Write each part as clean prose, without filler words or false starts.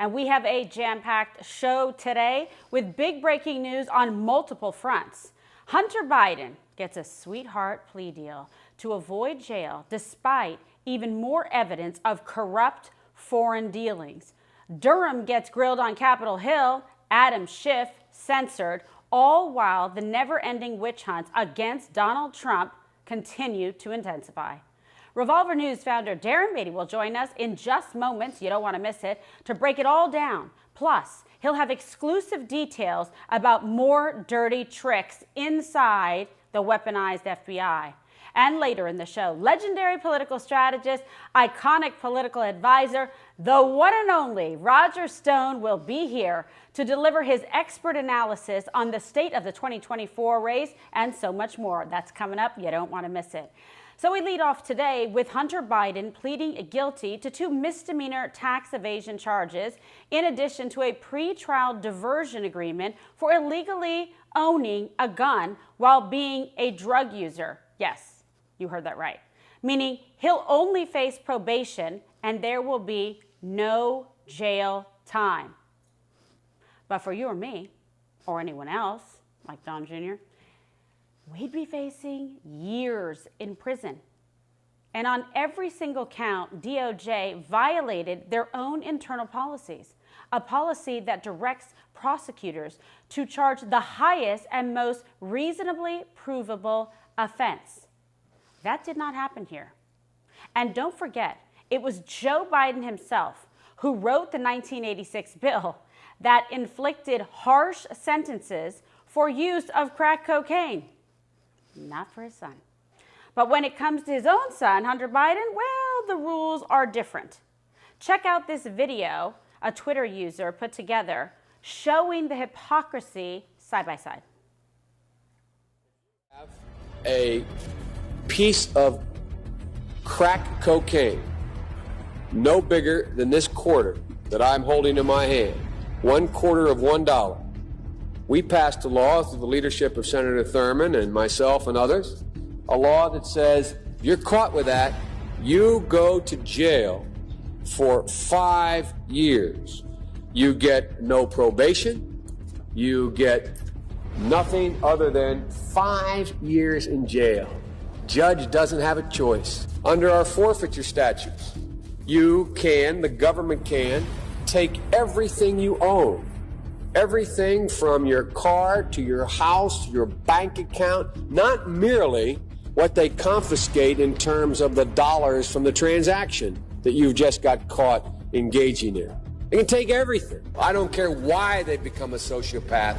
And we have a jam-packed show today with big breaking news on multiple fronts. Hunter Biden gets a sweetheart plea deal to avoid jail despite even more evidence of corrupt foreign dealings. Durham gets grilled on Capitol Hill, Adam Schiff censored, all while the never-ending witch hunts against Donald Trump continue to intensify. Revolver News founder Darren Beattie will join us in just moments, you don't want to miss it, to break it all down. Plus, he'll have exclusive details about more dirty tricks inside the weaponized FBI. And later in the show, legendary political strategist, iconic political advisor, the one and only Roger Stone will be here to deliver his expert analysis on the state of the 2024 race and so much more. That's coming up. You don't want to miss it. So we lead off today with Hunter Biden pleading guilty to 2 misdemeanor tax evasion charges, in addition to a pretrial diversion agreement for illegally owning a gun while being a drug user. Yes, you heard that right. Meaning he'll only face probation and there will be no jail time. But for you or me, or anyone else, like Don Jr., we'd be facing years in prison. And on every single count, DOJ violated their own internal policies, a policy that directs prosecutors to charge the highest and most reasonably provable offense. That did not happen here. And don't forget, it was Joe Biden himself who wrote the 1986 bill that inflicted harsh sentences for use of crack cocaine. Not for his son. But when it comes to his own son, Hunter Biden, well, the rules are different. Check out this video a Twitter user put together showing the hypocrisy side by side. Have a piece of crack cocaine no bigger than this quarter that I'm holding in my hand, $1/4 of $1. We passed a law through the leadership of Senator Thurmond and myself and others, a law that says if you're caught with that, you go to jail for 5 years. You get no probation. You get nothing other than 5 years in jail. Judge doesn't have a choice. Under our forfeiture statutes, the government can take everything you own. Everything from your car to your house, your bank account, not merely what they confiscate in terms of the dollars from the transaction that you just got caught engaging in. They can take everything. I don't care why they become a sociopath.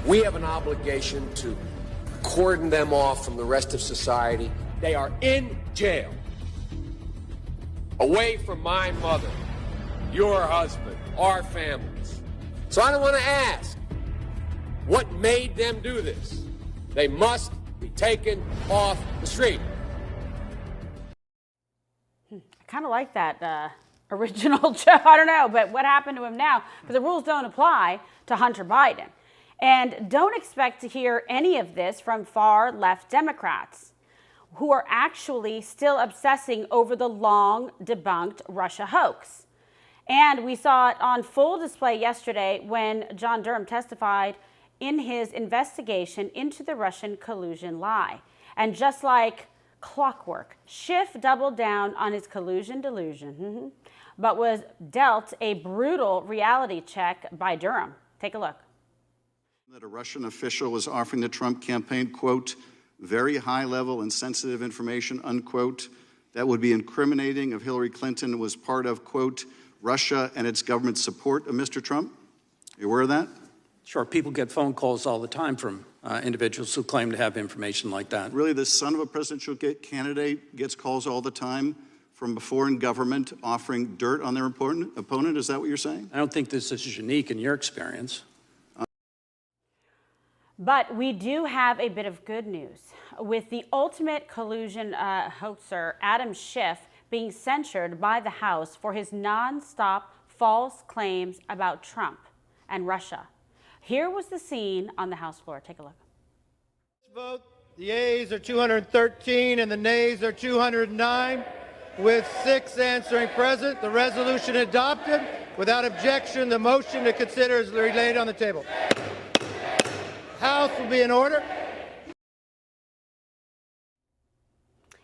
We have an obligation to cordon them off from the rest of society. They are in jail, away from my mother, your husband, our families. So I don't want to ask what made them do this. They must be taken off the street. I kind of like that original joke. I don't know, but what happened to him now? Because the rules don't apply to Hunter Biden. And don't expect to hear any of this from far left Democrats who are actually still obsessing over the long debunked Russia hoax. And we saw it on full display yesterday when John Durham testified in his investigation into the Russian collusion lie. And just like clockwork, Schiff doubled down on his collusion delusion, but was dealt a brutal reality check by Durham. Take a look. That a Russian official was offering the Trump campaign, quote, very high-level and sensitive information, unquote, that would be incriminating if Hillary Clinton was part of, quote, Russia and its government support of Mr. Trump? Are you aware of that? Sure. People get phone calls all the time from individuals who claim to have information like that. Really, the son of a presidential candidate gets calls all the time from a foreign government offering dirt on their opponent? Is that what you're saying? I don't think this is unique in your experience. But we do have a bit of good news. With the ultimate collusion hoaxer, Adam Schiff, being censured by the House for his nonstop false claims about Trump and Russia. Here was the scene on the House floor. Take a look. Vote. The yeas are 213 and the nays are 209. With 6 answering present, the resolution adopted. Without objection, the motion to consider is laid on the table. House will be in order.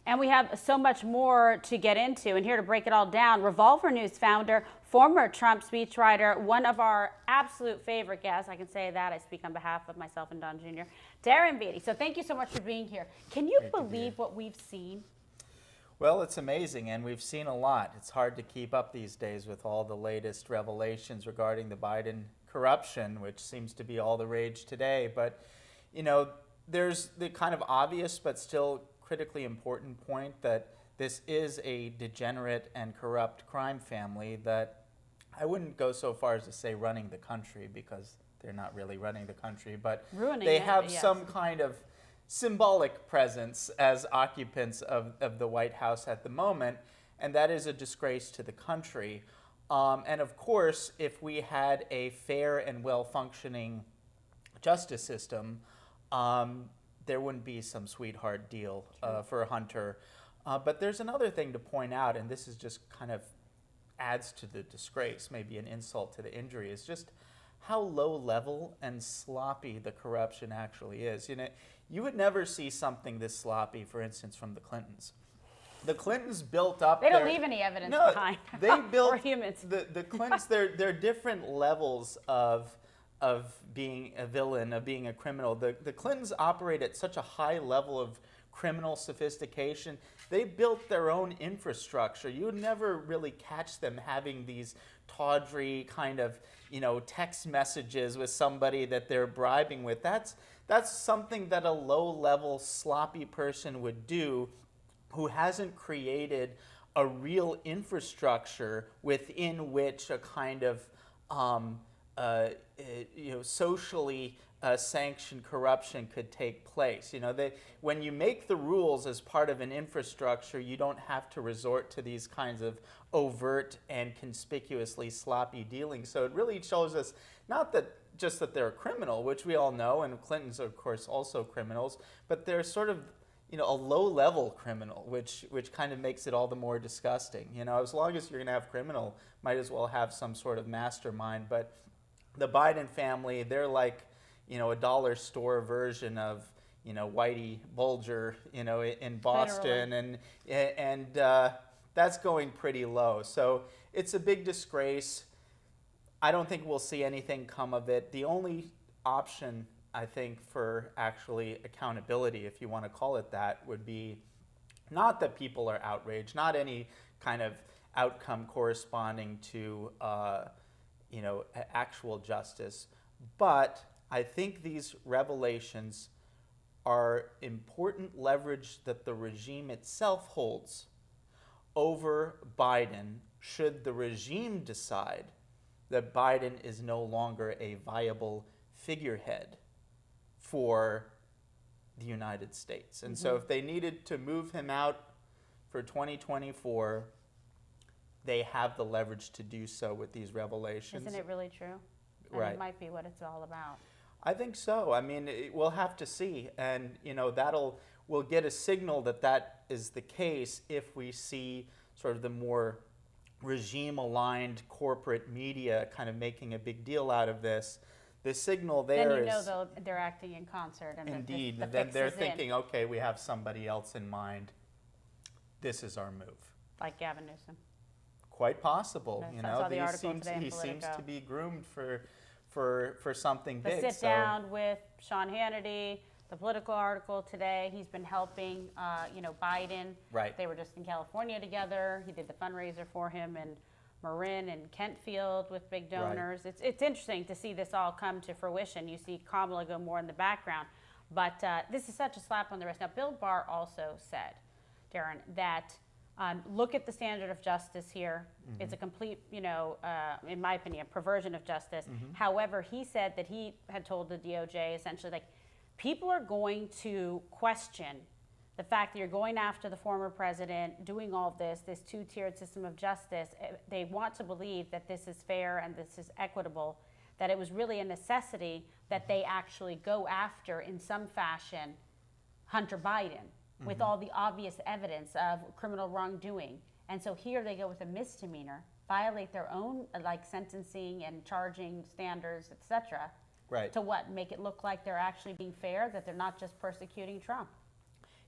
And we have so much more to get into, and here to break it all down, Revolver News founder, former Trump speechwriter, one of our absolute favorite guests. I can say that. I speak on behalf of myself and Don Jr., Darren Beattie. So thank you so much for being here. Can you believe what we've seen? Well, it's amazing, and we've seen a lot. It's hard to keep up these days with all the latest revelations regarding the Biden corruption, which seems to be all the rage today. But, you know, there's the kind of obvious but still critically important point that this is a degenerate and corrupt crime family that I wouldn't go so far as to say running the country, because they're not really running the country, but they have some kind of symbolic presence as occupants of the White House at the moment, and that is a disgrace to the country. And of course, if we had a fair and well-functioning justice system, there wouldn't be some sweetheart deal for Hunter. But there's another thing to point out, and this is just kind of adds to the disgrace, maybe an insult to the injury, is just how low level and sloppy the corruption actually is. You know, you would never see something this sloppy, for instance, from the Clintons. The Clintons built up. They don't leave any evidence behind. They built or humans. The Clintons. They're different levels of being a villain, of being a criminal. The Clintons operate at such a high level of criminal sophistication. They built their own infrastructure. You would never really catch them having these tawdry kind of, you know, text messages with somebody that they're bribing with. That's something that a low-level, sloppy person would do who hasn't created a real infrastructure within which a kind of socially sanctioned corruption could take place. You know, when you make the rules as part of an infrastructure, you don't have to resort to these kinds of overt and conspicuously sloppy dealings. So it really shows us not that just that they're a criminal, which we all know, and Clintons are, of course, also criminals, but they're sort of, you know, a low-level criminal, which kind of makes it all the more disgusting. You know, as long as you're going to have criminal, might as well have some sort of mastermind. But the Biden family, they're like, you know, a dollar store version of, you know, Whitey Bulger, you know, in Boston, and that's going pretty low. So it's a big disgrace. I don't think we'll see anything come of it. The only option, I think, for actually accountability, if you want to call it that, would be not that people are outraged, not any kind of outcome corresponding to, actual justice, but I think these revelations are important leverage that the regime itself holds over Biden should the regime decide that Biden is no longer a viable figurehead for the United States. And so if they needed to move him out for 2024, they have the leverage to do so with these revelations. Isn't it really true? And Right. It might be what it's all about. I think so. I mean, we'll have to see. And, you know, we'll get a signal that that is the case if we see sort of the more regime-aligned corporate media kind of making a big deal out of this. The signal there Then you is know they're acting in concert. And indeed. the Then fix they're is in, thinking, okay, we have somebody else in mind. This is our move. like Gavin Newsom. Quite possible. Yes, You I know, saw the article today in he seems Politico. to be groomed for something The big. sit down with Sean Hannity, the Political article today. He's been helping, Biden. Right. They were just in California together. He did the fundraiser for him in Marin and Kentfield with big donors. Right. It's interesting to see this all come to fruition. You see Kamala go more in the background, but this is such a slap on the wrist. Now, Bill Barr also said, Darren, that look at the standard of justice here. Mm-hmm. It's a complete, in my opinion, perversion of justice. Mm-hmm. However, he said that he had told the DOJ essentially, like, people are going to question the fact that you're going after the former president, doing all of this two-tiered system of justice. They want to believe that this is fair and this is equitable, that it was really a necessity that they actually go after, in some fashion, Hunter Biden, with all the obvious evidence of criminal wrongdoing. And so here they go with a misdemeanor violate their own like sentencing and charging standards, etc. Right. To what? Make it look like they're actually being fair, that they're not just persecuting Trump.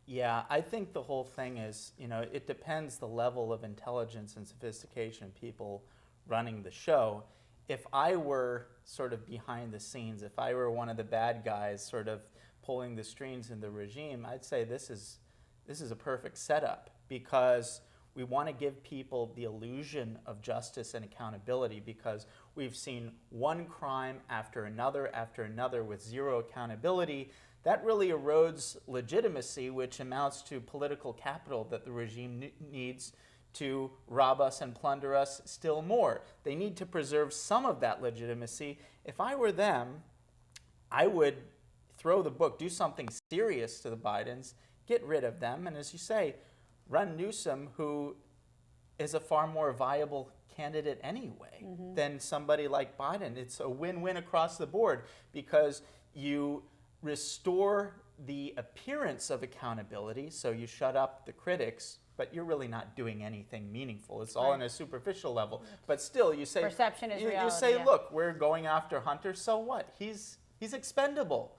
Yeah, I think the whole thing is, it depends the level of intelligence and sophistication of people running the show. If I were sort of behind the scenes, if I were one of the bad guys sort of pulling the strings in the regime, I'd say this is a perfect setup, because we want to give people the illusion of justice and accountability, because we've seen one crime after another with zero accountability. That really erodes legitimacy, which amounts to political capital that the regime needs to rob us and plunder us still more. They need to preserve some of that legitimacy. If I were them, I would throw the book, do something serious to the Bidens, get rid of them, and as you say, run Newsom, who is a far more viable candidate anyway than somebody like Biden. It's a win-win across the board, because you restore the appearance of accountability, so you shut up the critics, but you're really not doing anything meaningful. It's all on a superficial level. But still, you say Perception is reality, you say, yeah. look, we're going after Hunter, so what? He's expendable.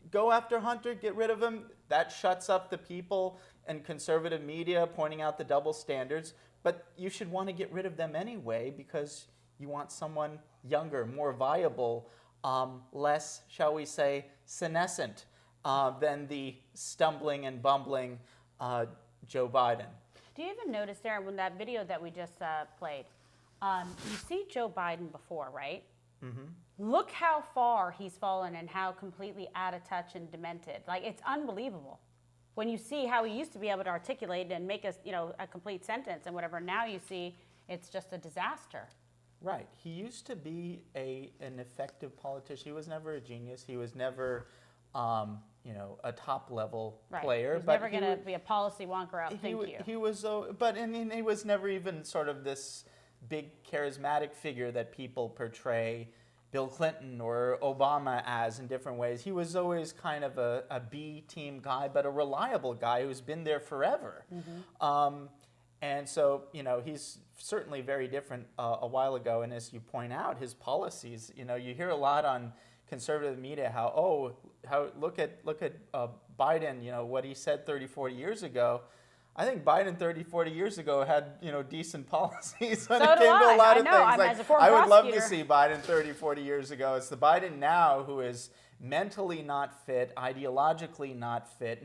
Go after Hunter, get rid of him. That shuts up the people and conservative media pointing out the double standards. But you should want to get rid of them anyway, because you want someone younger, more viable, less, shall we say, senescent than the stumbling and bumbling Joe Biden. Do you even notice, Darren, when that video that we just played, you see Joe Biden before, right? Look how far he's fallen and how completely out of touch and demented. Like, it's unbelievable. When you see how he used to be able to articulate and make a complete sentence and whatever, now you see it's just a disaster. Right. He used to be an effective politician. He was never a genius. He was never, a top-level player. He's never going to be a policy wonker out. Thank you. He was, he was never even sort of this big charismatic figure that people portray Bill Clinton or Obama as in different ways. He was always kind of a B-team guy, but a reliable guy who's been there forever. And so, he's certainly very different a while ago. And as you point out, his policies, you hear a lot on conservative media how look at Biden, what he said 30, 40 years ago. I think Biden 30, 40 years ago had, decent policies when it came to a lot of things. I would love to see Biden 30, 40 years ago. It's the Biden now who is mentally not fit, ideologically not fit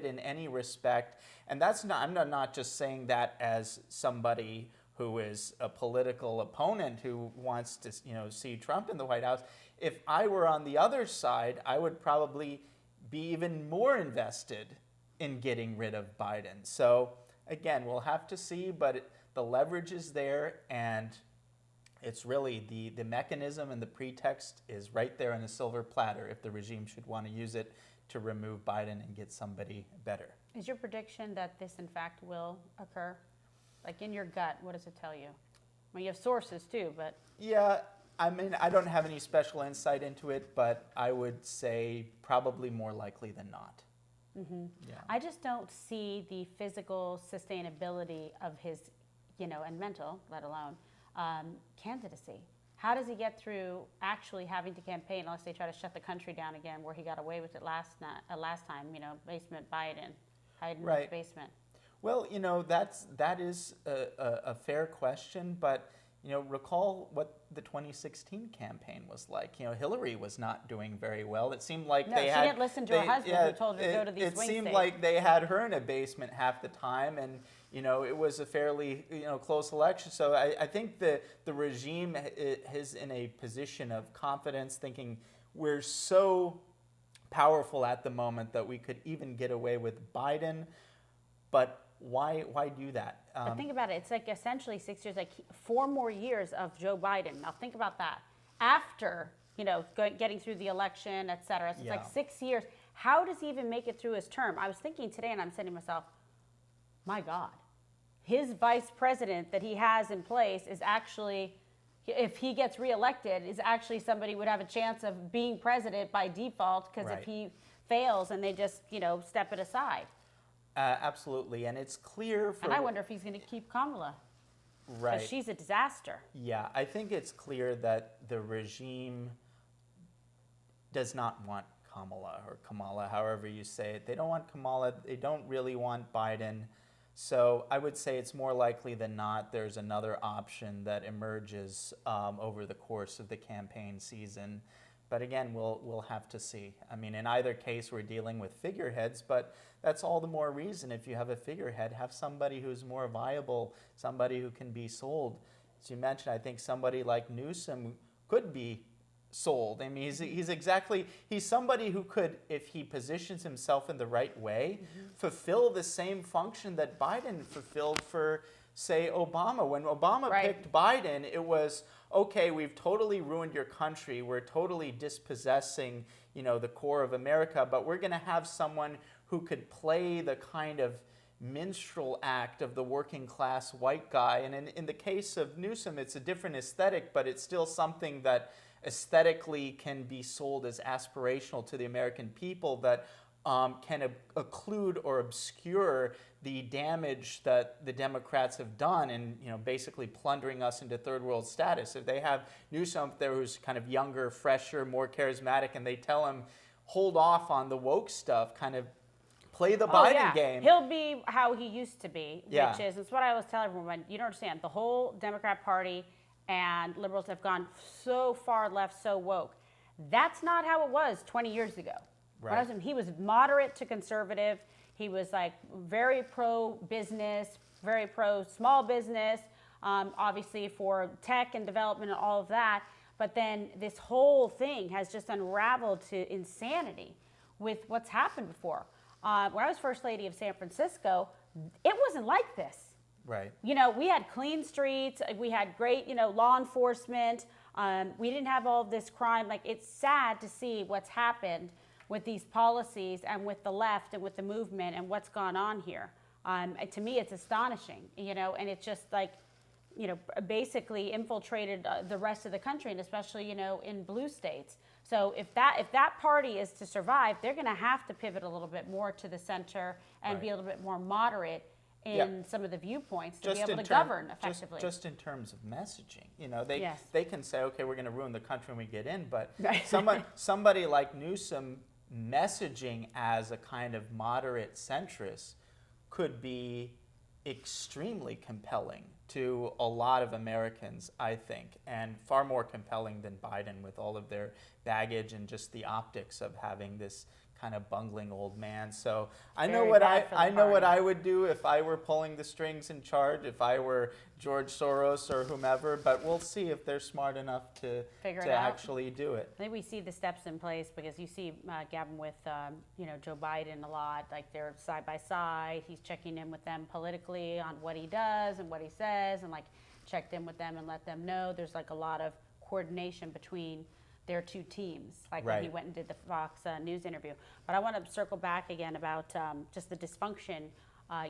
in any respect. And I'm not just saying that as somebody who is a political opponent who wants to, see Trump in the White House. If I were on the other side, I would probably be even more invested in getting rid of Biden. So again, we'll have to see, but the leverage is there, and it's really the mechanism and the pretext is right there on a silver platter if the regime should want to use it to remove Biden and get somebody better. Is your prediction that this in fact will occur? Like, in your gut, what does it tell you? Well, you have sources too, but... Yeah, I mean, I don't have any special insight into it, but I would say probably more likely than not. Yeah. I just don't see the physical sustainability of his, and mental, let alone, candidacy. How does he get through actually having to campaign unless they try to shut the country down again, where he got away with it last time, basement Biden, hiding in his basement? Well, that is a fair question, but recall what the 2016 campaign was like. Hillary was not doing very well. It seemed like she didn't listen to her husband who told her to go to these swing states. It seemed like they had her in a basement half the time, and it was a fairly close election. So I think the regime is in a position of confidence, thinking we're so powerful at the moment that we could even get away with Biden, but why do that? But think about it. It's like essentially 6 years, like 4 more years of Joe Biden. Now think about that. After, getting through the election, et cetera. So it's like 6 years. How does he even make it through his term? I was thinking today, and I'm saying to myself, my God, his vice president that he has in place is actually, if he gets reelected, is actually somebody who would have a chance of being president by default, because if he fails and they just, step it aside. Absolutely, and it's clear. And I wonder if he's going to keep Kamala. Right. Because she's a disaster. Yeah, I think it's clear that the regime does not want Kamala, or Kamala, however you say it. They don't want Kamala. They don't really want Biden. So I would say it's more likely than not there's another option that emerges over the course of the campaign season. But again, we'll have to see. I mean, in either case, we're dealing with figureheads, but that's all the more reason, if you have a figurehead, have somebody who's more viable, somebody who can be sold. As you mentioned, I think somebody like Newsom could be sold. I mean, he's somebody who could, if he positions himself in the right way, fulfill the same function that Biden fulfilled for, say, Obama. When Obama picked Biden, it was, okay, we've totally ruined your country. We're totally dispossessing, the core of America, but we're going to have someone who could play the kind of minstrel act of the working class white guy. And in the case of Newsom, it's a different aesthetic, but it's still something that aesthetically can be sold as aspirational to the American people, that can occlude or obscure the damage that the Democrats have done in, basically plundering us into third world status. If they have Newsom there who's kind of younger, fresher, more charismatic, and they tell him, hold off on the woke stuff, kind of play the Biden game. He'll be how he used to be, Yeah. which is, it's what I always tell everyone, you don't understand, the whole Democrat Party and liberals have gone so far left, so woke. That's not how it was 20 years ago. Right. He was moderate to conservative. He was like very pro-business, very pro-small business, obviously for tech and development and all of that. But then this whole thing has just unraveled to insanity with what's happened before. When I was First Lady of San Francisco, it wasn't like this. Right. We had clean streets. We had great, law enforcement. We didn't have all of this crime. Like, it's sad to see what's happened with these policies and with the left and with the movement and what's gone on here. To me, it's astonishing, and it's just like, basically infiltrated the rest of the country, and especially, in blue states. So if that party is to survive, they're going to have to pivot a little bit more to the center and be a little bit more moderate in some of the viewpoints to be able to govern effectively. Just in terms of messaging, Yes. they can say, okay, we're going to ruin the country when we get in, but somebody like Newsom messaging as a kind of moderate centrist could be extremely compelling to a lot of Americans, I think, and far more compelling than Biden with all of their baggage and just the optics of having this kind of bungling old man. So I know what I would do if I were pulling the strings in charge, if I were George Soros or whomever, but we'll see if they're smart enough to actually do it. I think we see the steps in place because you see Gavin with Joe Biden a lot, like they're side by side. He's checking in with them politically on what he does and what he says, and like checked in with them and let them know there's like a lot of coordination between their two teams, like when he went and did the Fox News interview. But I want to circle back again about just the dysfunction,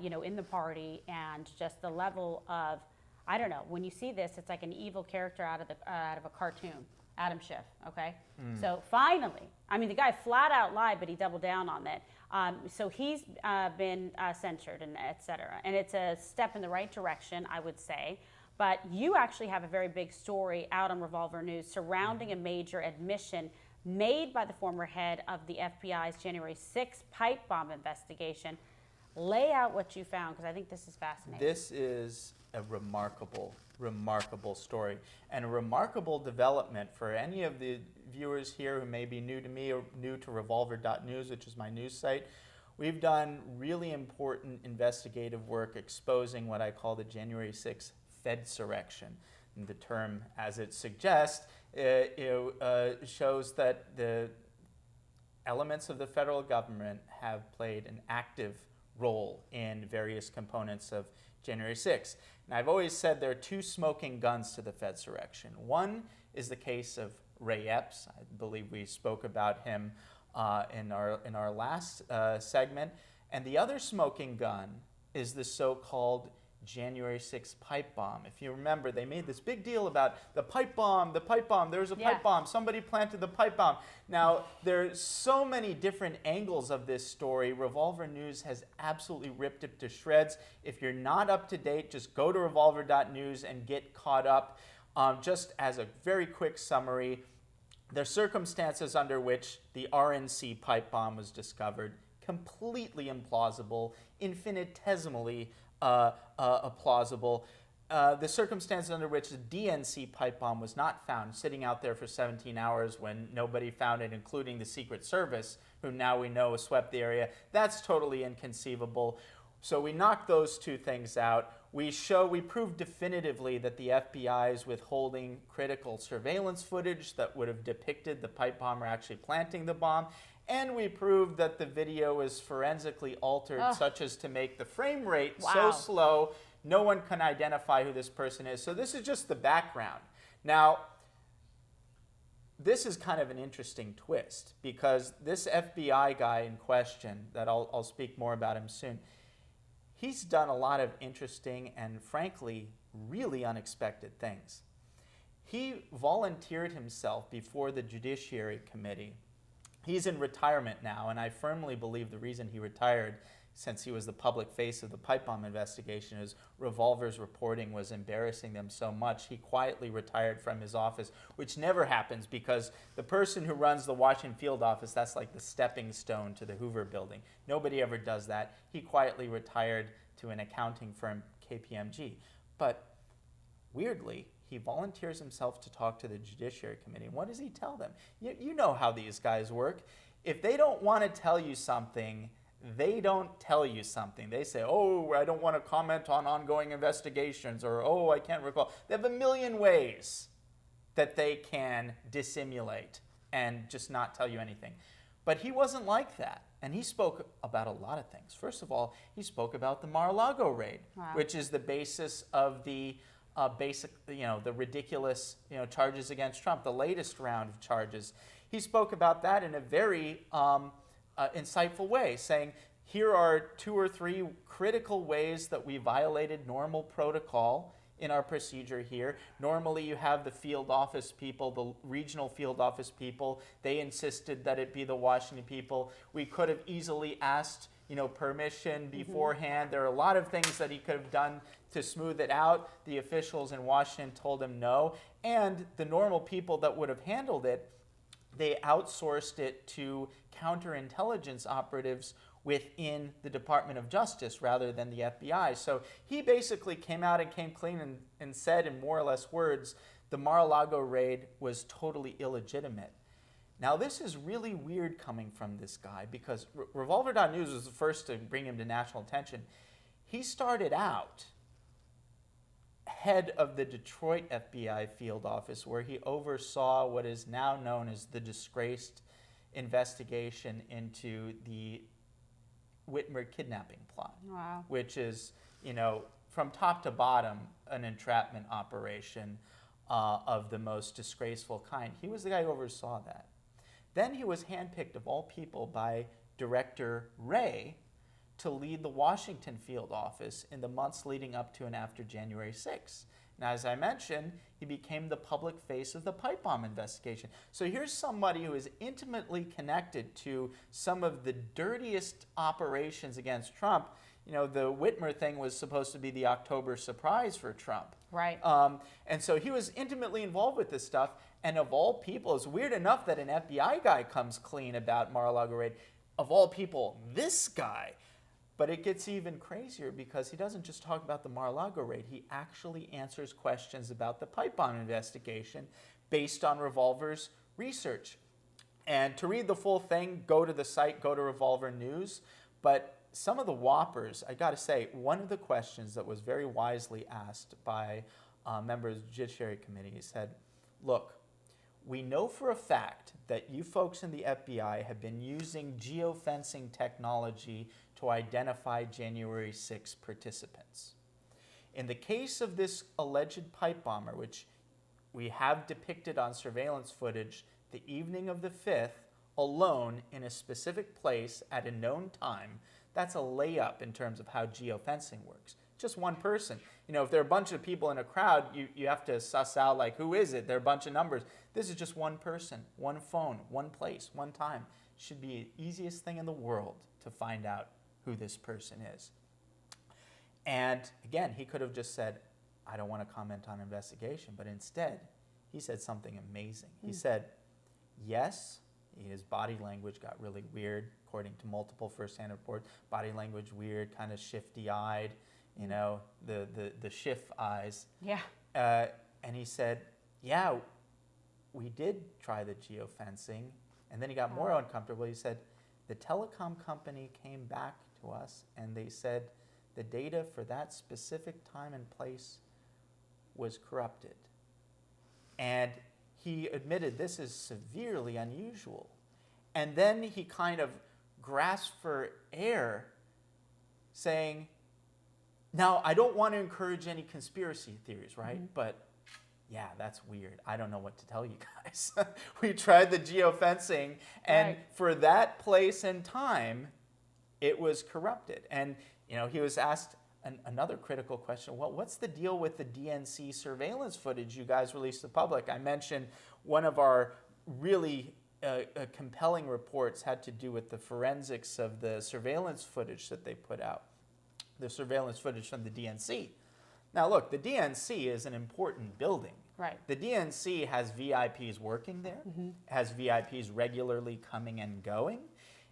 in the party, and just the level of, I don't know, when you see this, it's like an evil character out of a cartoon, Adam Schiff, okay? So finally, I mean, the guy flat out lied, but he doubled down on it. So he's been censured and et cetera. And it's a step in the right direction, I would say. But you actually have a very big story out on Revolver News surrounding a major admission made by the former head of the FBI's January 6th pipe bomb investigation. Lay out what you found, because I think this is fascinating. This is a remarkable story, and a remarkable development for any of the viewers here who may be new to me or new to Revolver.news, which is my news site. We've done really important investigative work exposing what I call the January 6th Fedsurrection. And the term, as it suggests, shows that the elements of the federal government have played an active role in various components of January 6th. And I've always said there are two smoking guns to the Fedsurrection. One is the case of Ray Epps. I believe we spoke about him in our last segment. And the other smoking gun is the so-called January 6th pipe bomb. If you remember, they made this big deal about the pipe bomb, there was a pipe bomb, somebody planted the pipe bomb. Now, there's so many different angles of this story. Revolver News has absolutely ripped it to shreds. If you're not up to date, just go to revolver.news and get caught up. Just as a very quick summary, the circumstances under which the RNC pipe bomb was discovered, completely implausible, infinitesimally plausible. The circumstances under which the DNC pipe bomb was not found, sitting out there for 17 hours when nobody found it, including the Secret Service, who now we know swept the area, that's totally inconceivable. So we knocked those two things out. We prove definitively that the FBI is withholding critical surveillance footage that would have depicted the pipe bomber actually planting the bomb. And we proved that the video is forensically altered such as to make the frame rate so slow, no one can identify who this person is. So this is just the background. Now, this is kind of an interesting twist because this FBI guy in question, that I'll speak more about him soon, he's done a lot of interesting and frankly really unexpected things. He volunteered himself before the Judiciary Committee. He's in retirement now, and I firmly believe the reason he retired, since he was the public face of the pipe bomb investigation, is Revolver's reporting was embarrassing them so much. He quietly retired from his office, which never happens because the person who runs the Washington field office, that's like the stepping stone to the Hoover building. Nobody ever does that. He quietly retired to an accounting firm, KPMG. But weirdly, he volunteers himself to talk to the Judiciary Committee. And what does he tell them? You know how these guys work. If they don't want to tell you something, they don't tell you something. They say, oh, I don't want to comment on ongoing investigations, or oh, I can't recall. They have a million ways that they can dissimulate and just not tell you anything. But he wasn't like that. And he spoke about a lot of things. First of all, he spoke about the Mar-a-Lago raid, which is the basis of the the ridiculous, charges against Trump, the latest round of charges. He spoke about that in a very insightful way, saying, here are 2 or 3 critical ways that we violated normal protocol in our procedure here. Normally you have the field office people, the regional field office people. They insisted that it be the Washington people. We could have easily asked permission beforehand. There are a lot of things that he could have done to smooth it out. The officials in Washington told him no. And the normal people that would have handled it, they outsourced it to counterintelligence operatives within the Department of Justice rather than the FBI. So he basically came out and came clean and said in more or less words, the Mar-a-Lago raid was totally illegitimate. Now, this is really weird coming from this guy because Revolver.news was the first to bring him to national attention. He started out head of the Detroit FBI field office where he oversaw what is now known as the disgraced investigation into the Whitmer kidnapping plot, which is, from top to bottom, an entrapment operation of the most disgraceful kind. He was the guy who oversaw that. Then he was handpicked, of all people, by Director Wray to lead the Washington field office in the months leading up to and after January 6th. Now, as I mentioned, he became the public face of the pipe bomb investigation. So here's somebody who is intimately connected to some of the dirtiest operations against Trump. The Whitmer thing was supposed to be the October surprise for Trump. Right. And so he was intimately involved with this stuff. And of all people, it's weird enough that an FBI guy comes clean about Mar-a-Lago raid. Of all people, this guy. But it gets even crazier because he doesn't just talk about the Mar-a-Lago raid. He actually answers questions about the pipe bomb investigation based on Revolver's research. And to read the full thing, go to the site, go to Revolver News. But some of the whoppers, I got to say, one of the questions that was very wisely asked by members of the Judiciary Committee said, look, we know for a fact that you folks in the FBI have been using geofencing technology to identify January 6 participants. In the case of this alleged pipe bomber, which we have depicted on surveillance footage the evening of the 5th, alone in a specific place at a known time, that's a layup in terms of how geofencing works. just one person. You know, if there are a bunch of people in a crowd, you have to suss out, like, who is it? There are a bunch of numbers. This is just one person, one phone, one place, one time. Should be the easiest thing in the world to find out who this person is. And again, he could have just said, I don't want to comment on investigation, but instead, he said something amazing. He said, yes, his body language got really weird, according to multiple first-hand reports. Body language weird, kind of shifty-eyed, you know, the Schiff eyes. Yeah. And he said, yeah, we did try the geofencing. And then he got more uncomfortable. He said, the telecom company came back to us and they said the data for that specific time and place was corrupted. And he admitted this is severely unusual. And then he kind of grasped for air, saying, now, I don't want to encourage any conspiracy theories, right? But yeah, that's weird. I don't know what to tell you guys. We tried the geofencing, and for that place and time, it was corrupted. And you know, he was asked another critical question. Well, what's the deal with the DNC surveillance footage you guys released to the public? I mentioned one of our really compelling reports had to do with the forensics of the surveillance footage that they put out, the surveillance footage from the DNC. Now, look, the DNC is an important building. Right. The DNC has VIPs working there, has VIPs regularly coming and going.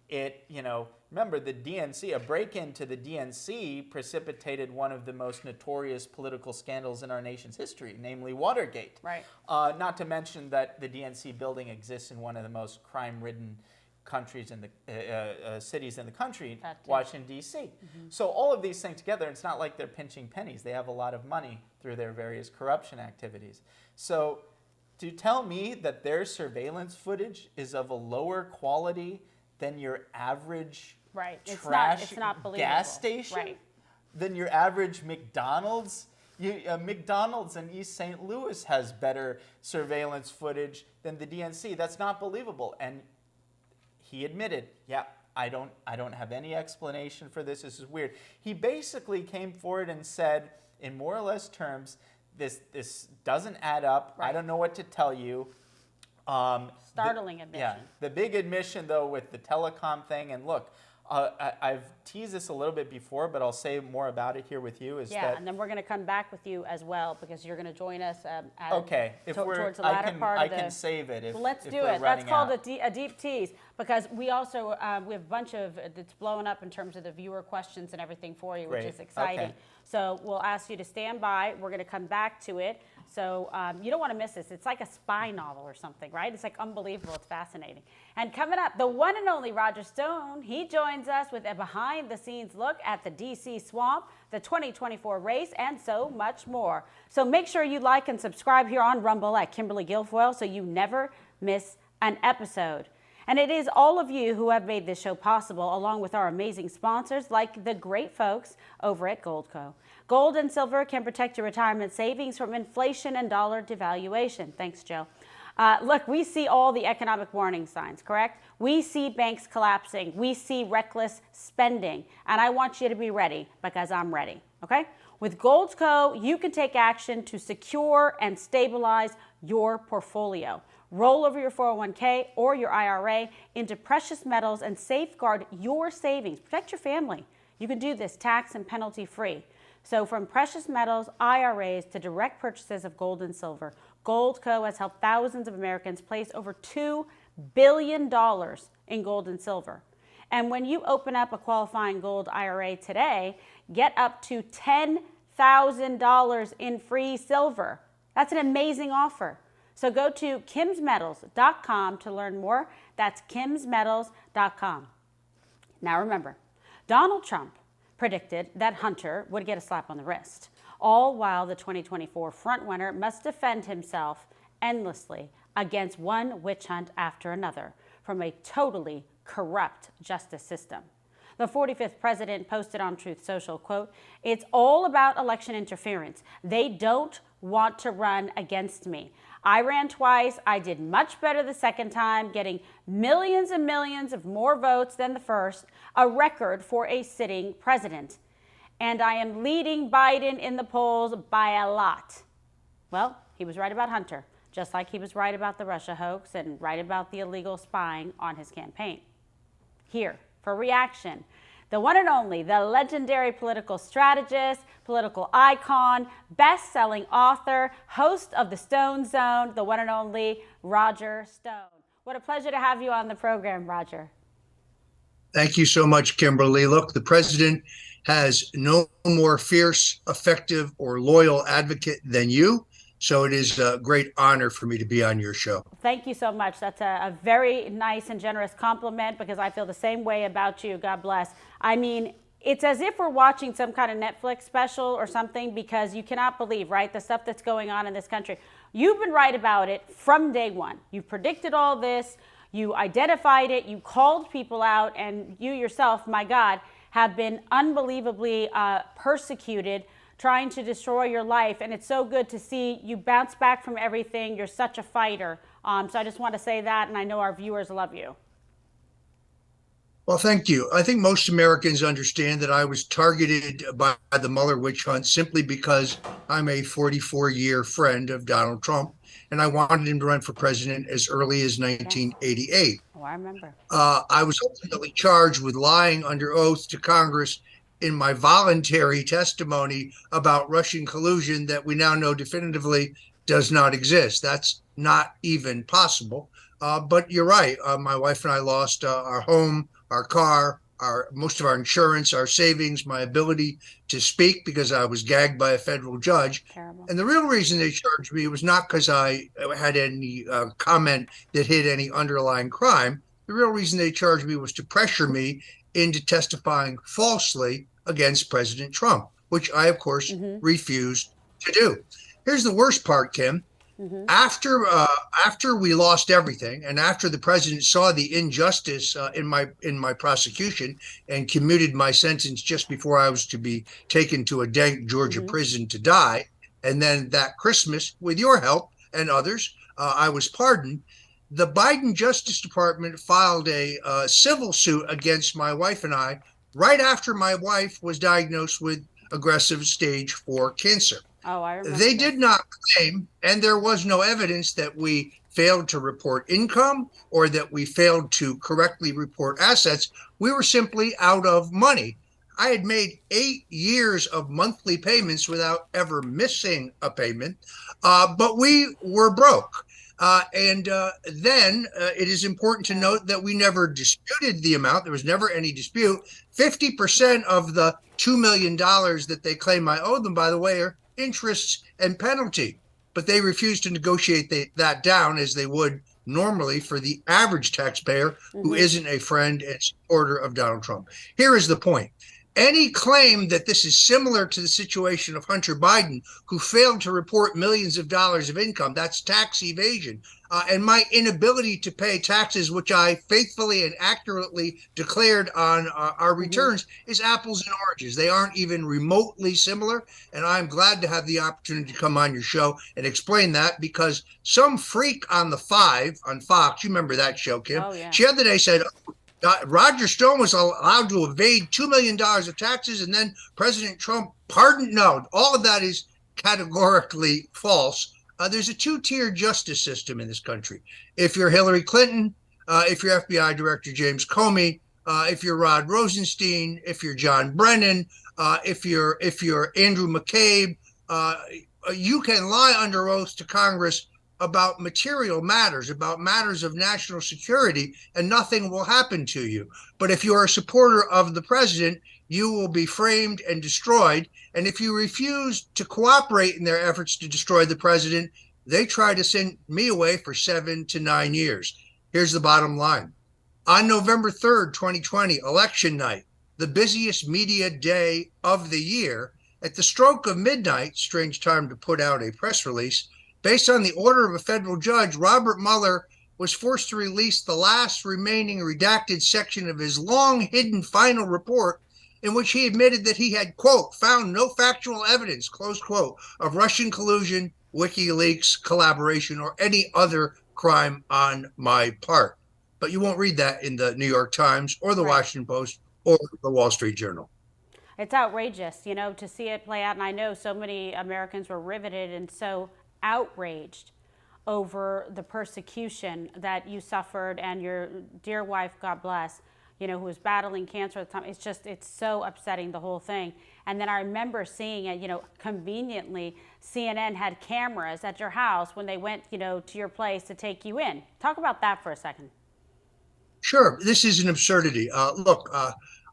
It, you know, remember the DNC, a break-in to the DNC precipitated one of the most notorious political scandals in our nation's history, namely Watergate. Right. Not to mention that the DNC building exists in one of the most crime-ridden countries in the cities in the country, Washington, D.C. So all of these things together, it's not like they're pinching pennies. They have a lot of money through their various corruption activities. So to tell me that their surveillance footage is of a lower quality than your average trash it's not believable. gas station, right, than your average McDonald's. McDonald's in East St. Louis has better surveillance footage than the DNC. That's not believable. And he admitted, yeah, I don't have any explanation for this. This is weird. He basically came forward and said, in more or less terms, this doesn't add up. Right. I don't know what to tell you. Startling admission. Yeah, the big admission, though, with the telecom thing, and look, I've teased this a little bit before, but I'll say more about it here with you. And then we're going to come back with you as well, because you're going to join us towards the latter part of I can save it. So let's do it. That's called a deep tease, because we also we have a bunch of it's blowing up in terms of the viewer questions and everything for you, which is exciting. Okay. So we'll ask you to stand by. We're going to come back to it. So you don't want to miss this. It's like a spy novel or something, right? It's like unbelievable. It's fascinating. And coming up, the one and only Roger Stone. He joins us with a behind-the-scenes look at the D.C. swamp, the 2024 race, and so much more. So make sure you like and subscribe here on Rumble at Kimberly Guilfoyle so you never miss an episode. And it is all of you who have made this show possible, along with our amazing sponsors like the great folks over at Goldco. Gold and silver can protect your retirement savings from inflation and dollar devaluation. Thanks, Joe. Look, we see all the economic warning signs, correct? We see banks collapsing. We see reckless spending. And I want you to be ready, because I'm ready, okay? With Goldco, you can take action to secure and stabilize your portfolio. Roll over your 401k or your IRA into precious metals and safeguard your savings. Protect your family. You can do this tax and penalty free. So from precious metals, IRAs to direct purchases of gold and silver, Goldco has helped thousands of Americans place over $2 billion in gold and silver. And when you open up a qualifying gold IRA today, get up to $10,000 in free silver. That's an amazing offer. So go to kimsmetals.com to learn more. That's kimsmetals.com. Now remember, Donald Trump predicted that Hunter would get a slap on the wrist, all while the 2024 frontrunner must defend himself endlessly against one witch hunt after another from a totally corrupt justice system. The 45th president posted on Truth Social, quote, "It's all about election interference. They don't want to run against me. I ran twice. I did much better the second time, getting millions and millions of more votes than the first, a record for a sitting president. and I am leading Biden in the polls by a lot. Well, he was right about Hunter, just like he was right about the Russia hoax and right about the illegal spying on his campaign. Here, for reaction, the one and only, the legendary political strategist, political icon, best-selling author, host of the Stone Zone, the one and only Roger Stone. What a pleasure to have you on the program, Roger. Thank you so much, Kimberly. Look, the president has no more fierce, effective, or loyal advocate than you. So it is a great honor for me to be on your show. Thank you so much. That's a very nice and generous compliment, because I feel the same way about you. God bless. I mean, it's as if we're watching some kind of Netflix special or something, because you cannot believe, right, the stuff that's going on in this country. You've been right about it from day one. You've predicted all this. You identified it. You called people out. And you yourself, my God, have been unbelievably persecuted, trying to destroy your life. And it's so good to see you bounce back from everything. You're such a fighter. So I just want to say that, and I know our viewers love you. Well, thank you. I think most Americans understand that I was targeted by the Mueller witch hunt simply because I'm a 44-year friend of Donald Trump, and I wanted him to run for president as early as 1988. Oh, I remember. I was ultimately charged with lying under oath to Congress in my voluntary testimony about Russian collusion that we now know definitively does not exist. That's not even possible. But you're right. My wife and I lost our home, our car, most of our insurance, our savings, my ability to speak because I was gagged by a federal judge. Terrible. And the real reason they charged me was not because I had any comment that hid any underlying crime. The real reason they charged me was to pressure me into testifying falsely against President Trump, which I, of course, refused to do. Here's the worst part, Kim. After we lost everything, and after the president saw the injustice in my prosecution and commuted my sentence just before I was to be taken to a dank Georgia prison to die, and then that Christmas, with your help and others, I was pardoned. The Biden Justice Department filed a civil suit against my wife and I right after my wife was diagnosed with aggressive stage 4 cancer. Oh, I remember. They did not claim, and there was no evidence that we failed to report income or that we failed to correctly report assets. We were simply out of money. I had made 8 years of monthly payments without ever missing a payment, but we were broke. Then it is important to note that we never disputed the amount. There was never any dispute. 50% of the $2 million that they claim I owe them, by the way, are interests and penalty. But they refused to negotiate that down as they would normally for the average taxpayer who isn't a friend and supporter of Donald Trump. Here is the point. Any claim that this is similar to the situation of Hunter Biden, who failed to report millions of dollars of income, that's tax evasion, and my inability to pay taxes, which I faithfully and accurately declared on our returns, is apples and oranges. They aren't even remotely similar, and I'm glad to have the opportunity to come on your show and explain that, because some freak on the 5 on Fox, you remember that show, Kim? Oh, yeah. She the other day said, Roger Stone was allowed to evade $2 million of taxes, and then President Trump pardoned. No, all of that is categorically false. There's a 2-tier justice system in this country. If you're Hillary Clinton, if you're FBI Director James Comey, if you're Rod Rosenstein, if you're John Brennan, if you're Andrew McCabe, you can lie under oath to Congress about material matters, about matters of national security, and nothing will happen to you. But if you're a supporter of the president, you will be framed and destroyed. And if you refuse to cooperate in their efforts to destroy the president, they try to send me away for 7 to 9 years. Here's the bottom line. On November 3rd, 2020, election night, the busiest media day of the year, at the stroke of midnight, strange time to put out a press release, based on the order of a federal judge, Robert Mueller was forced to release the last remaining redacted section of his long-hidden final report, in which he admitted that he had, quote, found no factual evidence, close quote, of Russian collusion, WikiLeaks, collaboration, or any other crime on my part. But you won't read that in the New York Times or the Washington Post or the Wall Street Journal. It's outrageous, you know, to see it play out. And I know so many Americans were riveted and so outraged over the persecution that you suffered and your dear wife, God bless, you know, who was battling cancer at the time. It's so upsetting, the whole thing. And then I remember seeing it, you know, conveniently, CNN had cameras at your house when they went, you know, to your place to take you in. Talk about that for a second. Sure, this is an absurdity. Look,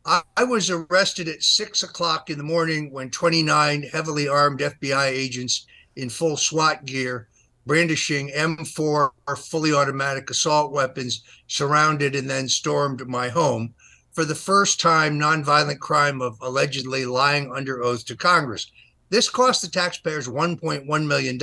I was arrested at 6 o'clock in the morning when 29 heavily armed FBI agents in full SWAT gear, brandishing M4 fully automatic assault weapons, surrounded and then stormed my home for the first time nonviolent crime of allegedly lying under oath to Congress. This cost the taxpayers $1.1 million.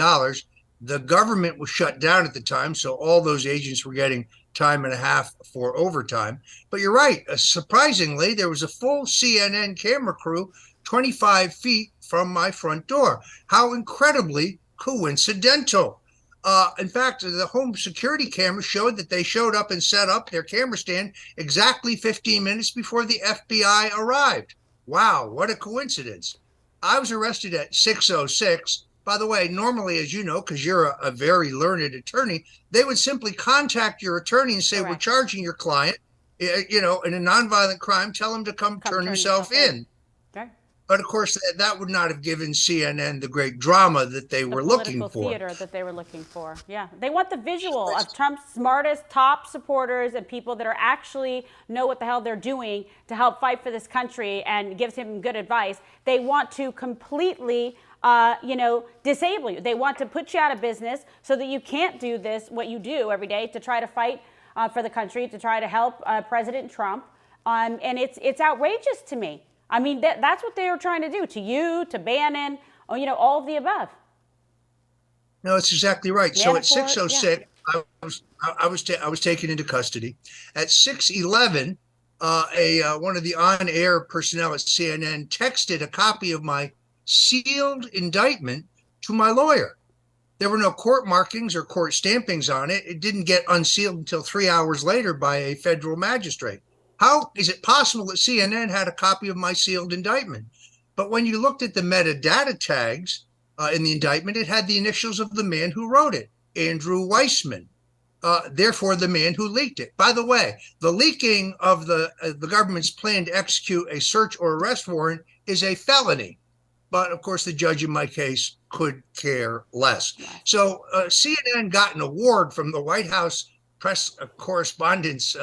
The government was shut down at the time, so all those agents were getting time and a half for overtime. But you're right. Surprisingly, there was a full CNN camera crew 25 feet from my front door. How incredibly coincidental. In fact, the home security camera showed that they showed up and set up their camera stand exactly 15 minutes before the FBI arrived. Wow, what a coincidence. I was arrested at 6:06. By the way, normally, as you know, because you're a very learned attorney, they would simply contact your attorney and say, Correct. we're charging your client, you know, in a nonviolent crime, tell him to come turn himself in. Okay. But of course, that would not have given CNN the great drama that they were looking for. The political theater that they were looking for. Yeah. They want the visual of Trump's smartest top supporters and people that are actually know what the hell they're doing to help fight for this country and gives him good advice. They want to completely you know, disable you. They want to put you out of business so that you can't do this, what you do every day to try to fight for the country, to try to help President Trump. And it's outrageous to me. I mean, that's what they were trying to do to you, to Bannon, or, you know, all of the above. No, it's exactly right. So at 6:06, yeah. I was taken into custody. At 6:11, one of the on-air personnel at CNN texted a copy of my sealed indictment to my lawyer. There were no court markings or court stampings on it. It didn't get unsealed until 3 hours later by a federal magistrate. How is it possible that CNN had a copy of my sealed indictment? But when you looked at the metadata tags in the indictment, it had the initials of the man who wrote it, Andrew Weissman. Therefore, the man who leaked it. By the way, the leaking of the government's plan to execute a search or arrest warrant is a felony. But of course, the judge in my case could care less. So CNN got an award from the White House Press Correspondents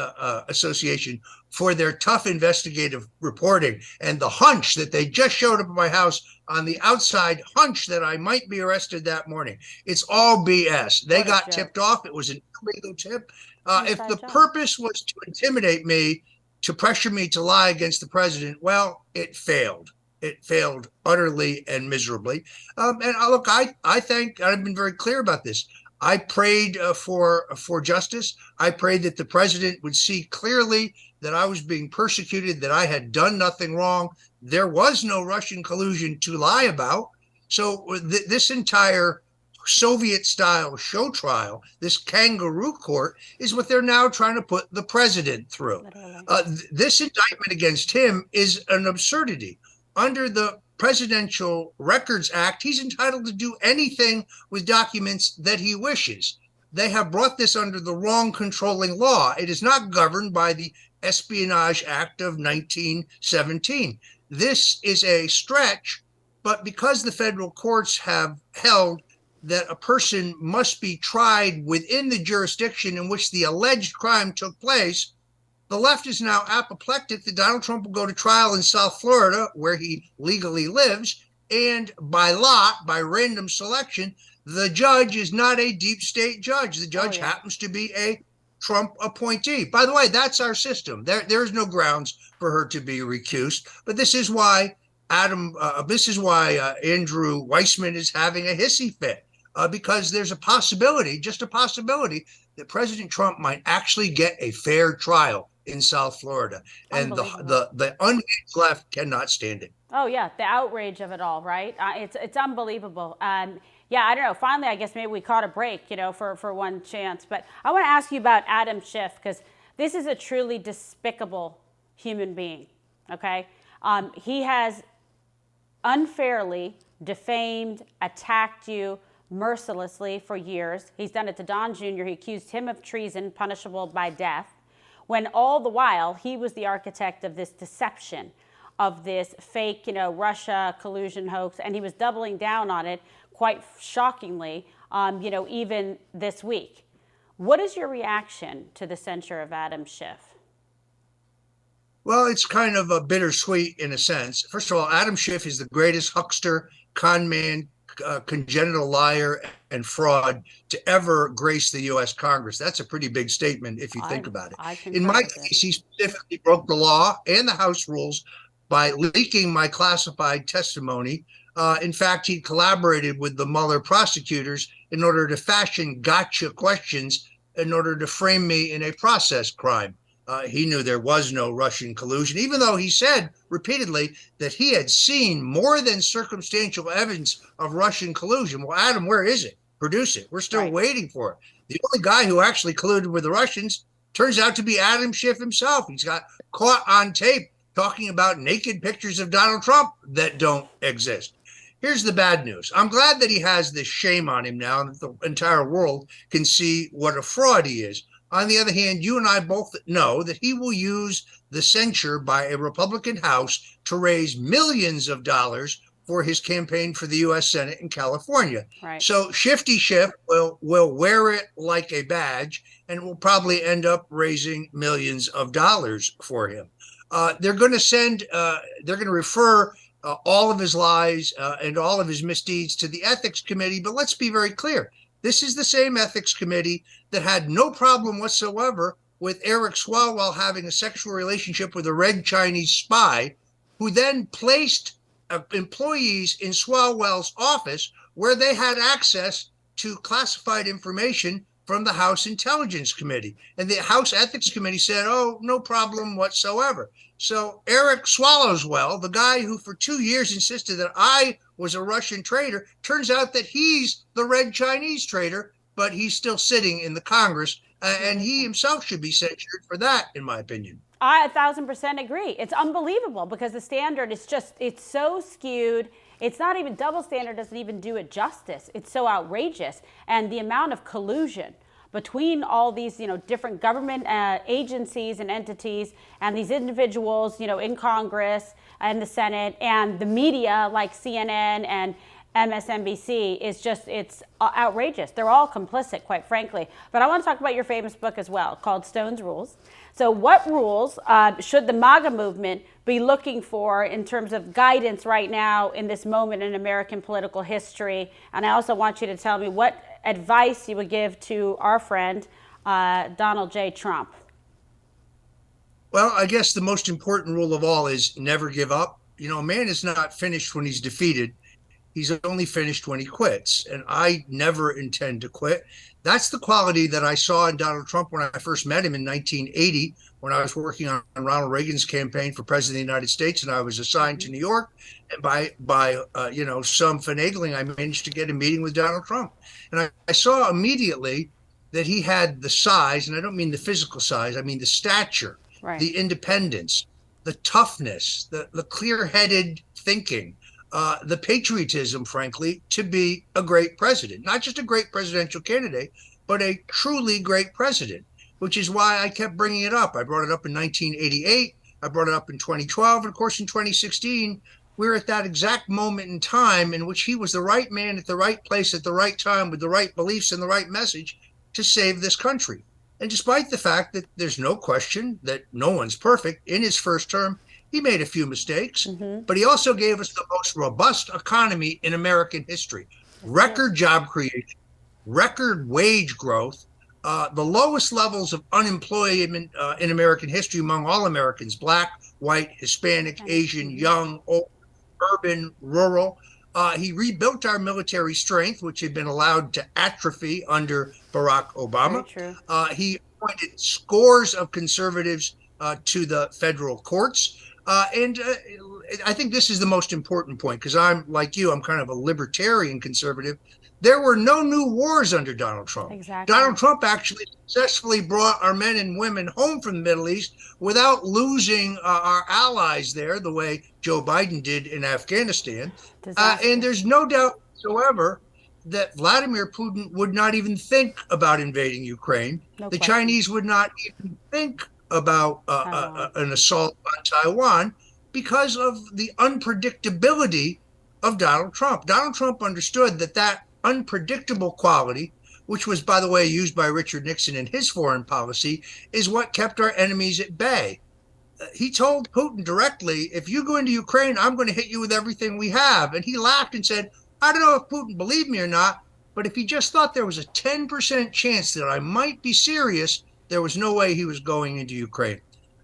Association for their tough investigative reporting and the hunch that they just showed up at my house on the outside hunch that I might be arrested that morning. It's all BS. They got tipped off. It was an illegal tip. If the purpose was to intimidate me, to pressure me to lie against the president, well, it failed. It failed utterly and miserably. And look, I think I've been very clear about this. I prayed for justice. I prayed that the president would see clearly that I was being persecuted, that I had done nothing wrong. There was no Russian collusion to lie about. So this entire Soviet-style show trial, this kangaroo court, is what they're now trying to put the president through. This indictment against him is an absurdity. Under the Presidential Records Act, he's entitled to do anything with documents that he wishes. They have brought this under the wrong controlling law. It is not governed by the Espionage Act of 1917. This is a stretch, but because the federal courts have held that a person must be tried within the jurisdiction in which the alleged crime took place, the left is now apoplectic that Donald Trump will go to trial in South Florida, where he legally lives, and by lot, by random selection, the judge is not a deep state judge. The judge happens to be a Trump appointee. By the way, that's our system. There is no grounds for her to be recused. But this is why Andrew Weissman is having a hissy fit, because there's a possibility, just a possibility, that President Trump might actually get a fair trial in South Florida, and the unhinged left cannot stand it. Oh yeah, the outrage of it all, right? It's unbelievable. Yeah, I don't know. Finally, I guess maybe we caught a break, you know, for one chance. But I want to ask you about Adam Schiff, because this is a truly despicable human being. Okay, He has unfairly defamed, attacked you mercilessly for years. He's done it to Don Jr. He accused him of treason, punishable by death, when all the while he was the architect of this deception, of this fake, Russia collusion hoax, and he was doubling down on it quite shockingly, even this week. What is your reaction to the censure of Adam Schiff? Well, it's kind of a bittersweet in a sense. First of all, Adam Schiff is the greatest huckster, con man, congenital liar, and fraud to ever grace the U.S. Congress. That's a pretty big statement if you think about it. In my case, he specifically broke the law and the House rules by leaking my classified testimony. In fact, he collaborated with the Mueller prosecutors in order to fashion gotcha questions in order to frame me in a process crime. He knew there was no Russian collusion, even though he said repeatedly that he had seen more than circumstantial evidence of Russian collusion. Well, Adam, where is it? Produce it. We're still waiting for it. The only guy who actually colluded with the Russians turns out to be Adam Schiff himself. He's got caught on tape talking about naked pictures of Donald Trump that don't exist. Here's the bad news. I'm glad that he has this shame on him now, and that the entire world can see what a fraud he is. On the other hand, you and I both know that he will use the censure by a Republican House to raise millions of dollars for his campaign for the U.S. Senate in California. Right. So Shifty Schiff will wear it like a badge and will probably end up raising millions of dollars for him. They're going to refer all of his lies and all of his misdeeds to the Ethics Committee. But let's be very clear. This is the same Ethics Committee that had no problem whatsoever with Eric Swalwell having a sexual relationship with a red Chinese spy, who then placed employees in Swalwell's office where they had access to classified information from the House Intelligence Committee. And the House Ethics Committee said, oh, no problem whatsoever. So Eric Swallowswell, the guy who for 2 years insisted that I was a Russian traitor, turns out that he's the red Chinese traitor, but he's still sitting in the Congress, and he himself should be censured for that, in my opinion. I 1,000% agree. It's unbelievable because the standard is it's so skewed. It's not even, double standard doesn't even do it justice. It's so outrageous. And the amount of collusion between all these, different government agencies and entities and these individuals, in Congress and the Senate and the media like CNN and MSNBC is it's outrageous. They're all complicit, quite frankly. But I want to talk about your famous book as well, called Stone's Rules. So what rules should the MAGA movement be looking for in terms of guidance right now in this moment in American political history? And I also want you to tell me what advice you would give to our friend, Donald J. Trump. Well, I guess the most important rule of all is never give up. A man is not finished when he's defeated. He's only finished when he quits. And I never intend to quit. That's the quality that I saw in Donald Trump when I first met him in 1980, when I was working on Ronald Reagan's campaign for president of the United States, and I was assigned to New York. And by some finagling, I managed to get a meeting with Donald Trump. And I saw immediately that he had the size, and I don't mean the physical size, I mean the stature, right, the independence, the toughness, the clear-headed thinking, the patriotism, frankly, to be a great president. Not just a great presidential candidate, but a truly great president, which is why I kept bringing it up. I brought it up in 1988. I brought it up in 2012. And of course, in 2016, we're at that exact moment in time in which he was the right man at the right place at the right time with the right beliefs and the right message to save this country. And despite the fact that there's no question that no one's perfect, in his first term, he made a few mistakes, but he also gave us the most robust economy in American history. Record job creation, record wage growth, the lowest levels of unemployment in American history among all Americans, Black, white, Hispanic, Asian, young, old, urban, rural. He rebuilt our military strength, which had been allowed to atrophy under Barack Obama. Very true. He appointed scores of conservatives to the federal courts. And I think this is the most important point, because I'm like you, I'm kind of a libertarian conservative. There were no new wars under Donald Trump. Exactly. Donald Trump actually successfully brought our men and women home from the Middle East without losing our allies there, the way Joe Biden did in Afghanistan. And there's no doubt whatsoever that Vladimir Putin would not even think about invading Ukraine. The Chinese would not even think about an assault on Taiwan because of the unpredictability of Donald Trump. Donald Trump understood that unpredictable quality, which was, by the way, used by Richard Nixon in his foreign policy, is what kept our enemies at bay. He told Putin directly, if you go into Ukraine, I'm going to hit you with everything we have. And he laughed and said, I don't know if Putin believed me or not, but if he just thought there was a 10% chance that I might be serious, there was no way he was going into Ukraine.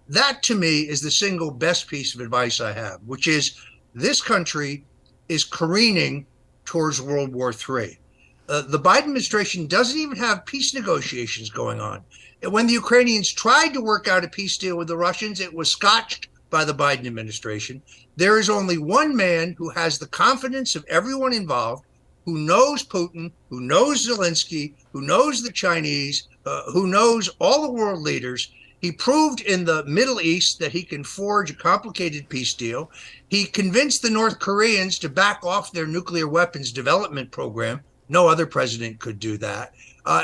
That, to me, is the single best piece of advice I have, which is this country is careening towards World War III. The Biden administration doesn't even have peace negotiations going on. And when the Ukrainians tried to work out a peace deal with the Russians, it was scotched by the Biden administration. There is only one man who has the confidence of everyone involved, who knows Putin, who knows Zelensky, who knows the Chinese, who knows all the world leaders. He proved in the Middle East that he can forge a complicated peace deal. He convinced the North Koreans to back off their nuclear weapons development program. No other president could do that.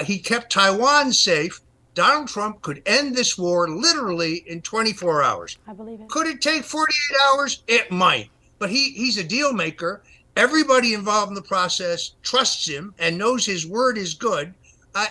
He kept Taiwan safe. Donald Trump could end this war literally in 24 hours. I believe it. Could it take 48 hours? It might. But he's a deal maker. Everybody involved in the process trusts him and knows his word is good.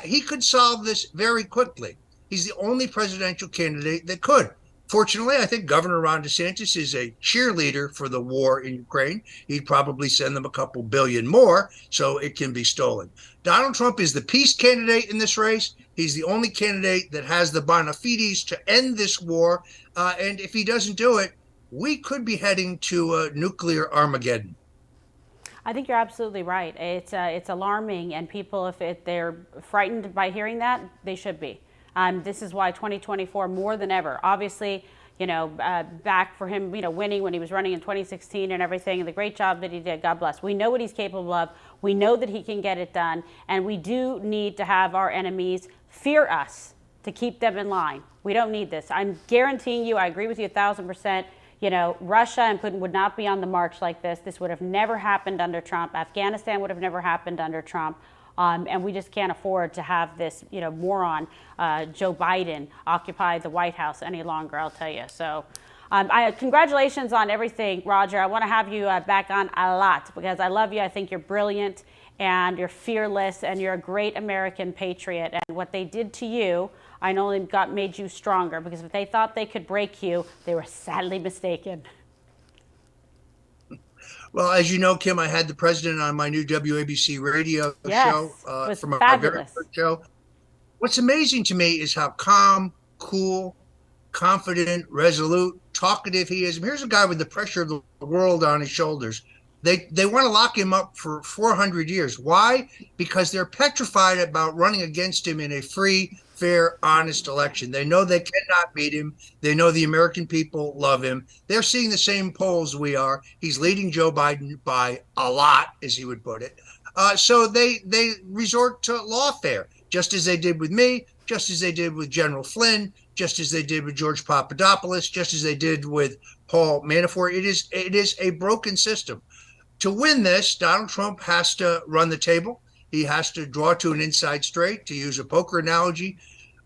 He could solve this very quickly. He's the only presidential candidate that could. Fortunately, I think Governor Ron DeSantis is a cheerleader for the war in Ukraine. He'd probably send them a couple billion more so it can be stolen. Donald Trump is the peace candidate in this race. He's the only candidate that has the bona fides to end this war. And if he doesn't do it, we could be heading to a nuclear Armageddon. I think you're absolutely right. It's alarming, and people, if they're frightened by hearing that, they should be. This is why 2024 more than ever, obviously, back for him, winning when he was running in 2016 and everything, and the great job that he did, God bless. We know what he's capable of. We know that he can get it done, and we do need to have our enemies fear us to keep them in line. We don't need this. I'm guaranteeing you, I agree with you 1,000%. Russia and Putin would not be on the march like this. This would have never happened under Trump. Afghanistan would have never happened under Trump. And we just can't afford to have this, moron, Joe Biden, occupy the White House any longer, I'll tell you. So congratulations on everything, Roger. I want to have you back on a lot because I love you. I think you're brilliant and you're fearless and you're a great American patriot. And what they did to you, I know made you stronger, because if they thought they could break you, they were sadly mistaken. Well, as you know, Kim, I had the president on my new WABC radio show from our very first show. What's amazing to me is how calm, cool, confident, resolute, talkative he is. Here's a guy with the pressure of the world on his shoulders. They want to lock him up for 400 years. Why? Because they're petrified about running against him in a free, fair, honest election. They know they cannot beat him. They know the American people love him. They're seeing the same polls we are. He's leading Joe Biden by a lot, as he would put it. So they resort to lawfare, just as they did with me, just as they did with General Flynn, just as they did with George Papadopoulos, just as they did with Paul Manafort. It is a broken system. To win this, Donald Trump has to run the table. He has to draw to an inside straight, to use a poker analogy.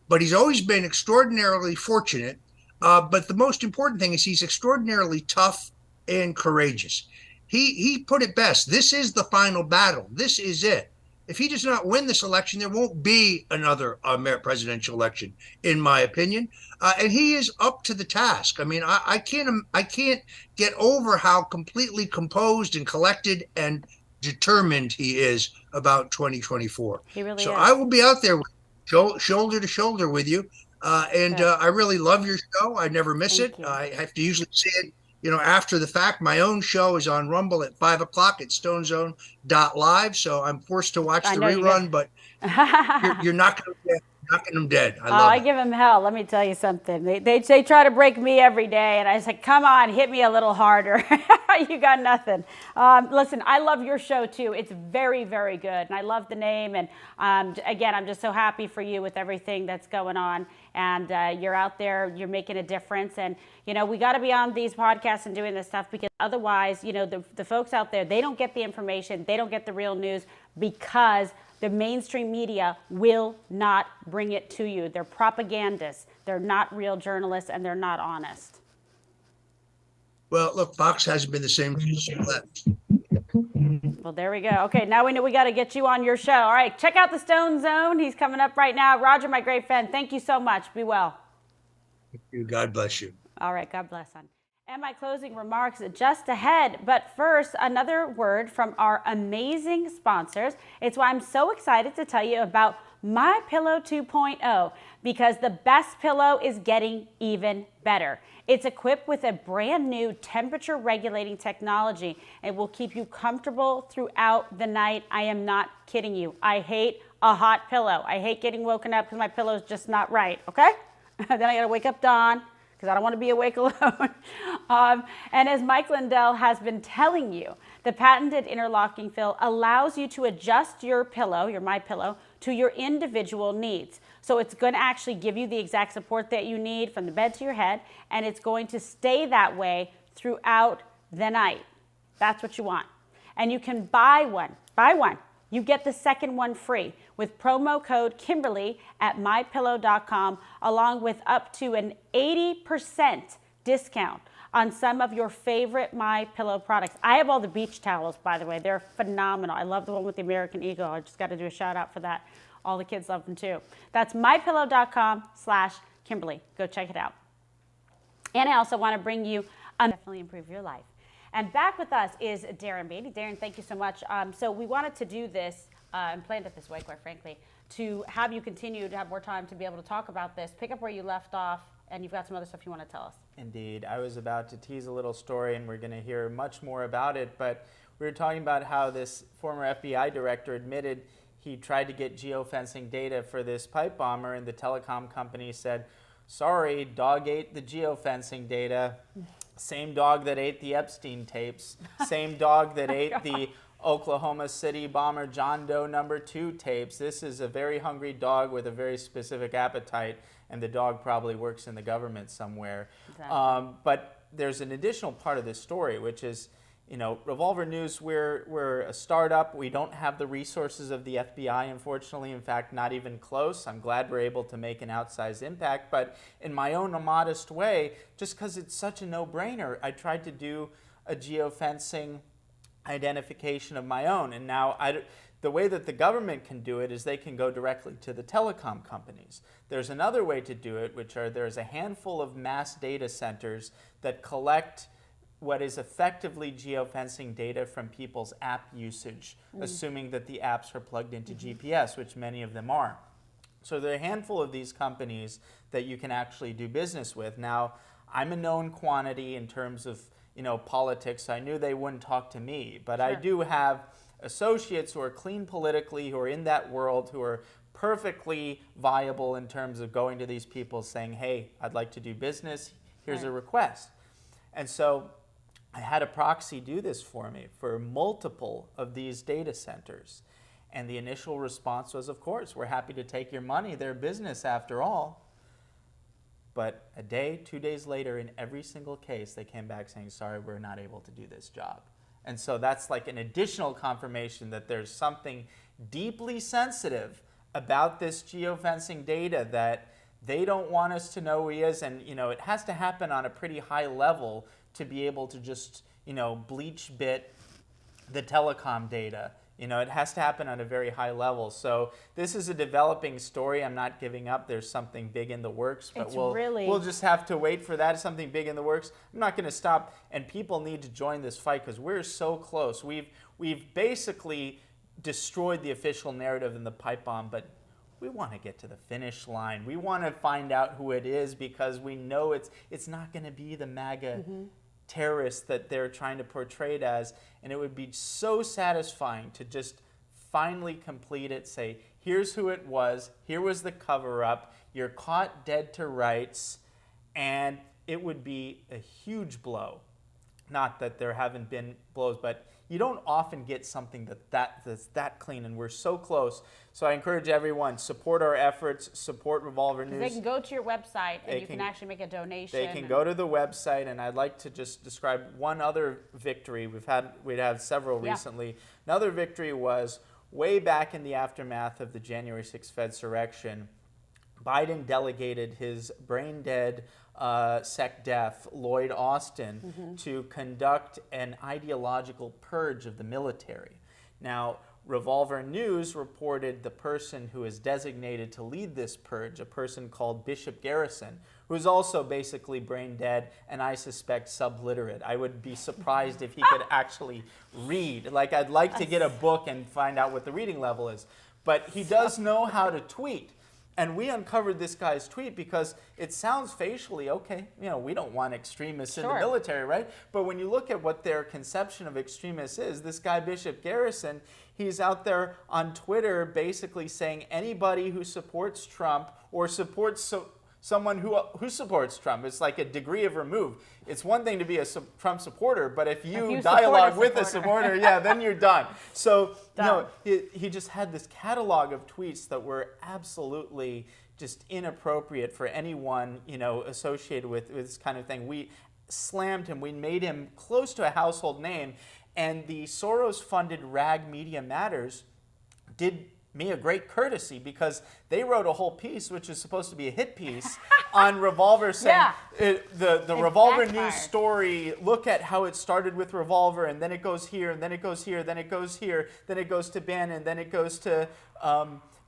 But he's always been extraordinarily fortunate. But the most important thing is he's extraordinarily tough and courageous. He put it best. This is the final battle. This is it. If he does not win this election, there won't be another presidential election, in my opinion. And he is up to the task. I mean, I can't get over how completely composed and collected and determined he is about 2024. He really is. So I will be out there shoulder to shoulder with you. I really love your show. I never miss it. I have to usually see it, after the fact. My own show is on Rumble at 5 o'clock at stonezone.live. So I'm forced to watch the rerun, but you're not going to get knocking them dead. I Oh, love I it. give them hell. Let me tell you something. They try to break me every day, and I say, come on, hit me a little harder. You got nothing. Listen, I love your show too. It's very, very good, and I love the name. And again, I'm just so happy for you with everything that's going on. And you're out there, you're making a difference. And you know, we got to be on these podcasts and doing this stuff, because otherwise, you know, the folks out there, they don't get the information, they don't get the real news, because the mainstream media will not bring it to you. They're propagandists. They're not real journalists, and they're not honest. Well, look, Fox hasn't been the same since you left. Well, there we go. Okay, now we know we got to get you on your show. All right, check out the Stone Zone. He's coming up right now. Roger, my great friend, thank you so much. Be well. Thank you. God bless you. All right, God bless, son. And my closing remarks just ahead. But first, another word from our amazing sponsors. It's why I'm so excited to tell you about My Pillow 2.0, because the best pillow is getting even better. It's equipped with a brand new temperature regulating technology. It will keep you comfortable throughout the night. I am not kidding you. I hate a hot pillow. I hate getting woken up because my pillow is just not right, okay? Then I got to wake up Dawn, because I don't want to be awake alone. And as Mike Lindell has been telling you, the patented interlocking fill allows you to adjust your pillow, your My Pillow, to your individual needs. So it's going to actually give you the exact support that you need from the bed to your head, and it's going to stay that way throughout the night. That's what you want. And you can buy one. Buy one. You get the second one free with promo code Kimberly at mypillow.com, along with up to an 80% discount on some of your favorite My Pillow products. I have all the beach towels, by the way. They're phenomenal. I love the one with the American Eagle. I just got to do a shout out for that. All the kids love them too. That's mypillow.com/Kimberly. Go check it out. And I also want to bring you definitely improve your life. And back with us is Darren Beattie. Darren, thank you so much. So we wanted to do this and planned it this way, quite frankly, to have you continue to have more time to be able to talk about this, pick up where you left off, and you've got some other stuff you want to tell us. Indeed. I was about to tease a little story, and we're going to hear much more about it, but we were talking about how this former FBI director admitted he tried to get geofencing data for this pipe bomber, and the telecom company said, sorry, dog ate the geofencing data. Same dog that ate the Epstein tapes, same dog that ate the Oklahoma City bomber John Doe #2 tapes. This is a very hungry dog with a very specific appetite, and the dog probably works in the government somewhere. Exactly. But there's an additional part of this story, which is, you know, Revolver News, we're a startup. We don't have the resources of the FBI, unfortunately. In fact, not even close. I'm glad we're able to make an outsized impact. But in my own modest way, just because it's such a no-brainer, I tried to do a geofencing identification of my own. And now the way that the government can do it is they can go directly to the telecom companies. There's another way to do it, there's a handful of mass data centers that collect what is effectively geofencing data from people's app usage, assuming that the apps are plugged into GPS, which many of them are. So there are a handful of these companies that you can actually do business with. Now, I'm a known quantity in terms of, you know, politics. So I knew they wouldn't talk to me, but sure. I do have associates who are clean politically, who are in that world, who are perfectly viable in terms of going to these people saying, hey, I'd like to do business. Here's a request. And so I had a proxy do this for me for multiple of these data centers. And the initial response was, of course, we're happy to take your money. They're business after all. But a day, 2 days later, in every single case, they came back saying, sorry, we're not able to do this job. And so that's like an additional confirmation that there's something deeply sensitive about this geofencing data that they don't want us to know who he is. And, you know, it has to happen on a pretty high level to be able to just, you know, bleach bit the telecom data. You know, it has to happen on a very high level. So this is a developing story. I'm not giving up. There's something big in the works, but we'll just have to wait for that. Something big in the works. I'm not going to stop, and people need to join this fight because we're so close. We've basically destroyed the official narrative in the pipe bomb, but we want to get to the finish line. We want to find out who it is because we know it's not going to be the MAGA terrorists that they're trying to portray it as. And it would be so satisfying to just finally complete it, say, here's who it was, here was the cover-up, you're caught dead to rights, and it would be a huge blow. Not that there haven't been blows, but you don't often get something that's that clean, and we're so close. So I encourage everyone, support our efforts, support Revolver News. They can go to your website and you can actually make a donation. They can go to the website, and I'd like to just describe one other victory. We'd had several recently. Another victory was way back in the aftermath of the January 6th Fedsurrection. Biden delegated his brain-dead, sec-def Lloyd Austin to conduct an ideological purge of the military. Now, Revolver News reported the person who is designated to lead this purge, a person called Bishop Garrison, who is also basically brain-dead and I suspect subliterate. I would be surprised if he could actually read. Like, I'd like to get a book and find out what the reading level is. But he does know how to tweet. And we uncovered this guy's tweet because it sounds facially, okay, we don't want extremists in the military, right? But when you look at what their conception of extremists is, this guy, Bishop Garrison, he's out there on Twitter basically saying anybody who supports Trump or supports someone who supports Trump, it's like a degree of remove. It's one thing to be a Trump supporter, but if you dialogue with a supporter, then you're done. So no, he just had this catalog of tweets that were absolutely just inappropriate for anyone associated with this kind of thing. We slammed him. We made him close to a household name, and the Soros-funded Rag Media Matters did me a great courtesy because they wrote a whole piece, which is supposed to be a hit piece, on Revolver, saying the Revolver News story, look at how it started with Revolver, and then it goes here, and then it goes here, then it goes here, then it goes to Bannon, then it goes to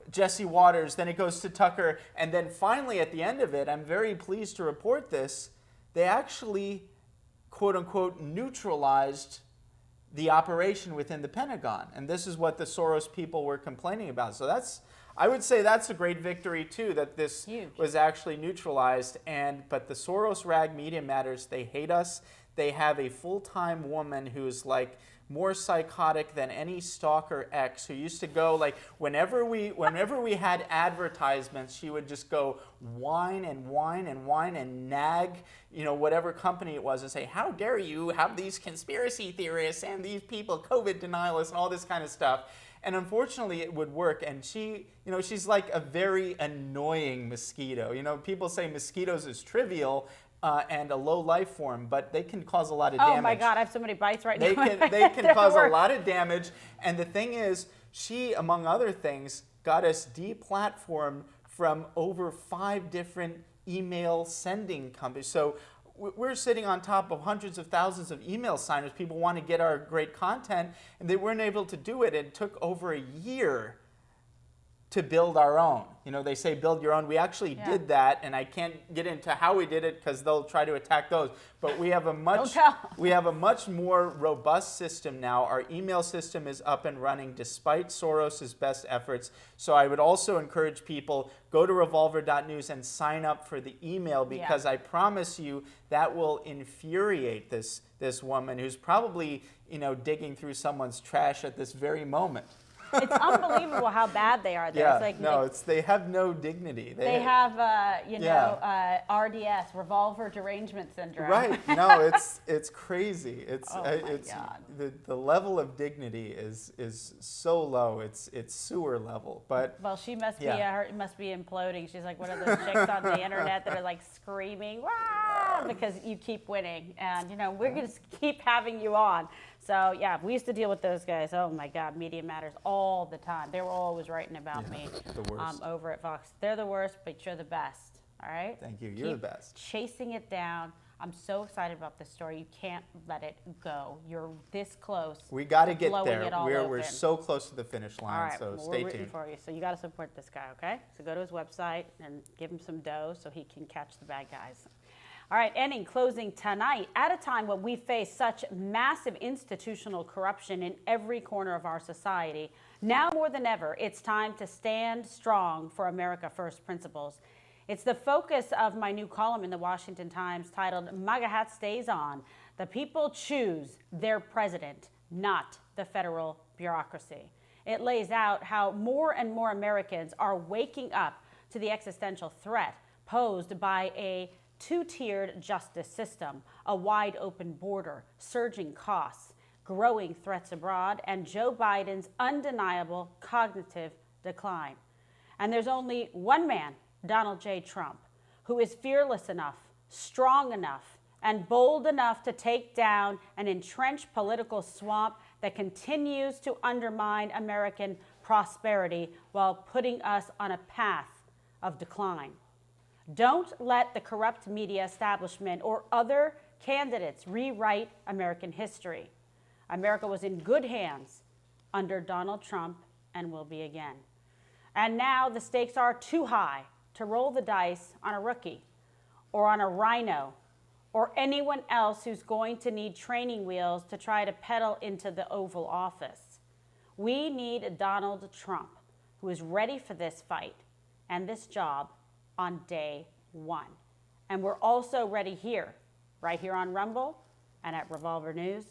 Jesse Waters, then it goes to Tucker, and then finally at the end of it, I'm very pleased to report this, they actually, quote unquote, neutralized the operation within the Pentagon. And this is what the Soros people were complaining about. So I would say that's a great victory too, that this was actually neutralized. But the Soros Rag Media Matters, they hate us. They have a full-time woman who's like more psychotic than any stalker ex, who used to go like, whenever we had advertisements, she would just go whine and whine and whine and nag, whatever company it was, and say, how dare you have these conspiracy theorists and these people, COVID denialists and all this kind of stuff. And unfortunately, it would work. And she, she's like a very annoying mosquito. People say mosquitoes is trivial, and a low life form, but they can cause a lot of damage. Oh my God, I have so many bites right now. They can cause a lot of damage. And the thing is, she, among other things, got us deplatformed from over 5 different email sending companies. So we're sitting on top of hundreds of thousands of email signers. People want to get our great content, and they weren't able to do it. It took over a year to build our own. They say build your own. We actually did that, and I can't get into how we did it because they'll try to attack those. But we have a much more robust system now. Our email system is up and running despite Soros' best efforts. So I would also encourage people, go to revolver.news and sign up for the email, because I promise you that will infuriate this woman who's probably digging through someone's trash at this very moment. It's unbelievable how bad they are there. They have no dignity. They have, RDS, Revolver Derangement Syndrome. Right. No, it's crazy. It's God. The level of dignity is so low. It's sewer level. But well, she must be must be imploding. She's like one of those chicks on the internet that are like screaming, "Wah!" because you keep winning, and we're gonna keep having you on. So yeah, we used to deal with those guys. Oh my God, Media Matters all the time. They were always writing about me over at Fox. They're the worst, but you're the best. All right? Thank you. You're the best. Chasing it down. I'm so excited about this story. You can't let it go. You're this close. We got to get there. We're we're so close to the finish line. All right, so well, stay we're rooting tuned. for you. So you got to support this guy, okay? So go to his website and give him some dough so he can catch the bad guys. All right, and in closing tonight, at a time when we face such massive institutional corruption in every corner of our society, now more than ever, it's time to stand strong for America First principles. It's the focus of my new column in the Washington Times titled, MAGA Hat Stays On. The people choose their president, not the federal bureaucracy. It lays out how more and more Americans are waking up to the existential threat posed by a two-tiered justice system, a wide open border, surging costs, growing threats abroad, and Joe Biden's undeniable cognitive decline. And there's only one man, Donald J. Trump, who is fearless enough, strong enough, and bold enough to take down an entrenched political swamp that continues to undermine American prosperity while putting us on a path of decline. Don't let the corrupt media establishment or other candidates rewrite American history. America was in good hands under Donald Trump and will be again. And now the stakes are too high to roll the dice on a rookie or on a rhino or anyone else who's going to need training wheels to try to pedal into the Oval Office. We need Donald Trump, who is ready for this fight and this job on day one. And we're also ready here, right here on Rumble and at Revolver News,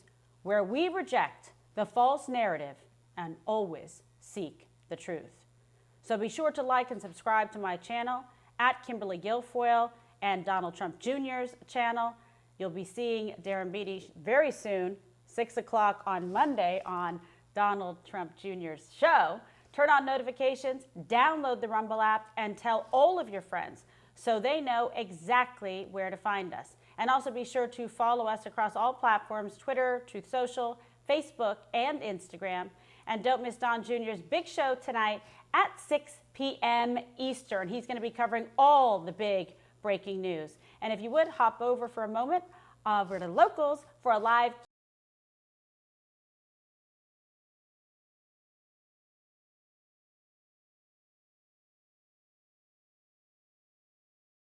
where we reject the false narrative and always seek the truth. So be sure to like and subscribe to my channel at Kimberly Guilfoyle and Donald Trump Jr.'s channel. You'll be seeing Darren Beattie very soon, 6 o'clock on Monday on Donald Trump Jr.'s show. Turn on notifications, download the Rumble app, and tell all of your friends so they know exactly where to find us. And also be sure to follow us across all platforms, Twitter, Truth Social, Facebook, and Instagram. And don't miss Don Jr.'s big show tonight at 6 p.m. Eastern. He's going to be covering all the big breaking news. And if you would, hop over for a moment over to Locals for a live